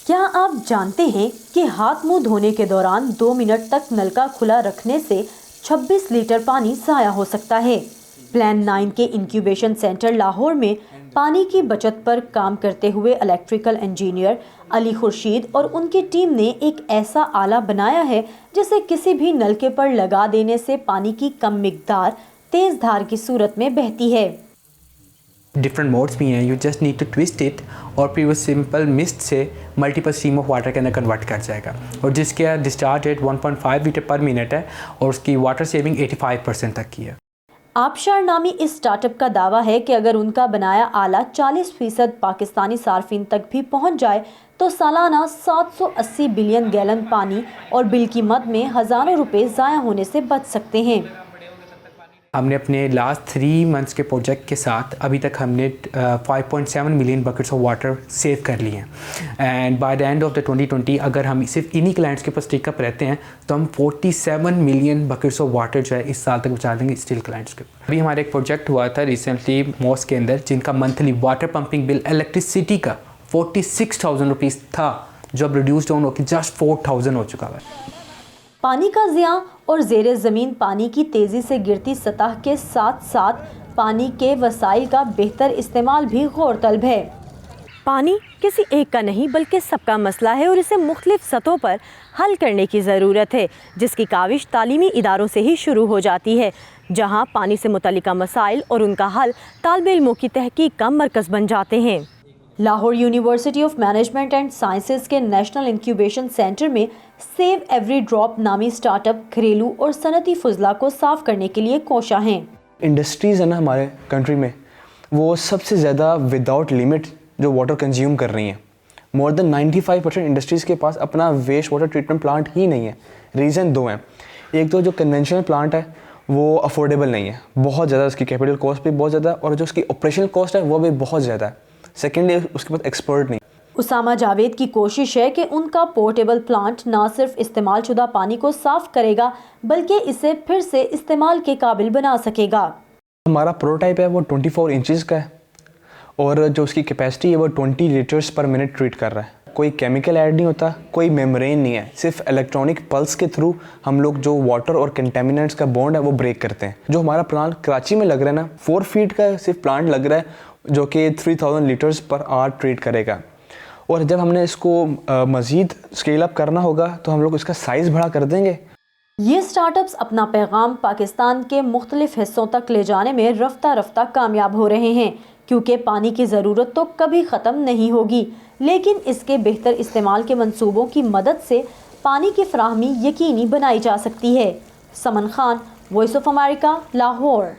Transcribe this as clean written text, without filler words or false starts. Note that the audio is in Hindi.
क्या आप जानते हैं कि हाथ मुंह धोने के दौरान 2 मिनट तक नल का खुला रखने से 26 लीटर पानी ज़ाया हो सकता है। प्लान 9 के इंक्यूबेशन सेंटर लाहौर में पानी की बचत पर काम करते हुए इलेक्ट्रिकल इंजीनियर अली खुर्शीद और उनकी टीम ने एक ऐसा आला बनाया है जिसे किसी भी नलके पर लगा देने से पानी की कम मिकदार तेज धार की सूरत में बहती है। डिफरेंट मोड्स भी हैं, you just need to twist it और फिर वो सिंपल मिस्ट से मल्टीपल स्ट्रीम ऑफ वाटर के अंदर कन्वर्ट कर जाएगा और जिसके discharge rate 1.5 litre per minute है और उसकी वाटर सेविंग 85% तक की है। आबशार नामी इस स्टार्टअप का दावा है कि अगर उनका बनाया आला 40% पाकिस्तानी सार्फिन तक भी पहुंच जाए तो सालाना 780 बिलियन गैलन पानी और बिल की मद में हज़ारों रुपए ज़ाया होने से बच सकते हैं। हमने अपने लास्ट 3 मंथ्स के प्रोजेक्ट के साथ अभी तक हमने 5.7 million buckets of water save कर लिए हैं and by the end of the 2020 अगर हम सिर्फ इन्हीं क्लाइंट्स के ऊपर स्टिक अप रहते हैं तो हम 47 मिलियन बकेट्स ऑफ वाटर जो है इस साल तक बचा देंगे स्टील क्लाइंट्स के ऊपर। अभी हमारा एक प्रोजेक्ट हुआ था रिसेंटली मॉस के अंदर जिनका monthly water pumping bill electricity का 46,000 रुपीज़ था जो अब रिड्यूस डाउन होकर जस्ट 4,000 हो चुका है। पानी का ज़िया और ज़ेरे ज़मीन पानी की तेज़ी से गिरती सतह के साथ साथ पानी के वसाइल का बेहतर इस्तेमाल भी गौरतलब है। पानी किसी एक का नहीं बल्कि सबका मसला है और इसे मुख्तलिफ सतहों पर हल करने की ज़रूरत है, जिसकी काविश तालीमी इदारों से ही शुरू हो जाती है, जहाँ पानी से मुतल्लिका मसाइल और उनका हल तालिब इल्मों की तहकीक का मरकज़ बन जाते हैं। Lahore university of management and sciences के नेशनल इंक्यूबेशन सेंटर में सेव एवरी ड्रॉप नामी स्टार्टअप घरेलू और सनती फजला को साफ करने के लिए कोशा हैं। इंडस्ट्रीज़ है ना हमारे कंट्री में, वो सबसे ज़्यादा विदाउट लिमिट जो वाटर कंज्यूम कर रही हैं। मोर देन 95% इंडस्ट्रीज़ के पास अपना वेस्ट वाटर ट्रीटमेंट प्लांट ही नहीं है। रीज़न 2 हैं। एक तो जो कन्वेंशनल प्लांट है वो अफोर्डेबल नहीं है, बहुत ज़्यादा उसकी कैपिटल कॉस्ट भी बहुत ज़्यादा और जो उसकी ऑपरेशनल कॉस्ट है वो भी बहुत ज़्यादा है। सेकेंडली उसके पास एक्सपर्ट नहीं। उसामा जावेद की कोशिश है कि उनका पोर्टेबल प्लांट ना सिर्फ इस्तेमाल शुदा पानी को साफ करेगा बल्कि इसे फिर से इस्तेमाल के काबिल बना सकेगा। हमारा प्रोटोटाइप है वो 24 इंचज़ का है और जो उसकी कैपेसिटी है वो 20 लीटर्स पर मिनट ट्रीट कर रहा है। कोई केमिकल ऐड नहीं होता, कोई मेम्ब्रेन नहीं है, सिर्फ इलेक्ट्रॉनिक पल्स के थ्रू हम लोग जो वाटर और कंटेमिनेंट्स का बॉन्ड है वो ब्रेक करते हैं। जो हमारा प्लांट कराची में लग रहा है ना, 4 फीट का सिर्फ प्लांट लग रहा है जो कि 3000 लीटर्स पर आवर ट्रीट करेगा और जब हमने इसको मज़ीद स्केल अप करना होगा तो हम लोग इसका साइज़ बड़ा कर देंगे। ये स्टार्टअप्स अपना पैगाम पाकिस्तान के मुख्तलिफ हिस्सों तक ले जाने में रफ्ता रफ्ता कामयाब हो रहे हैं, क्योंकि पानी की ज़रूरत तो कभी ख़त्म नहीं होगी, लेकिन इसके बेहतर इस्तेमाल के मंसूबों की मदद से पानी की फराहमी यकीनी बनाई जा सकती है। Saman Khan, voice of America, Lahore.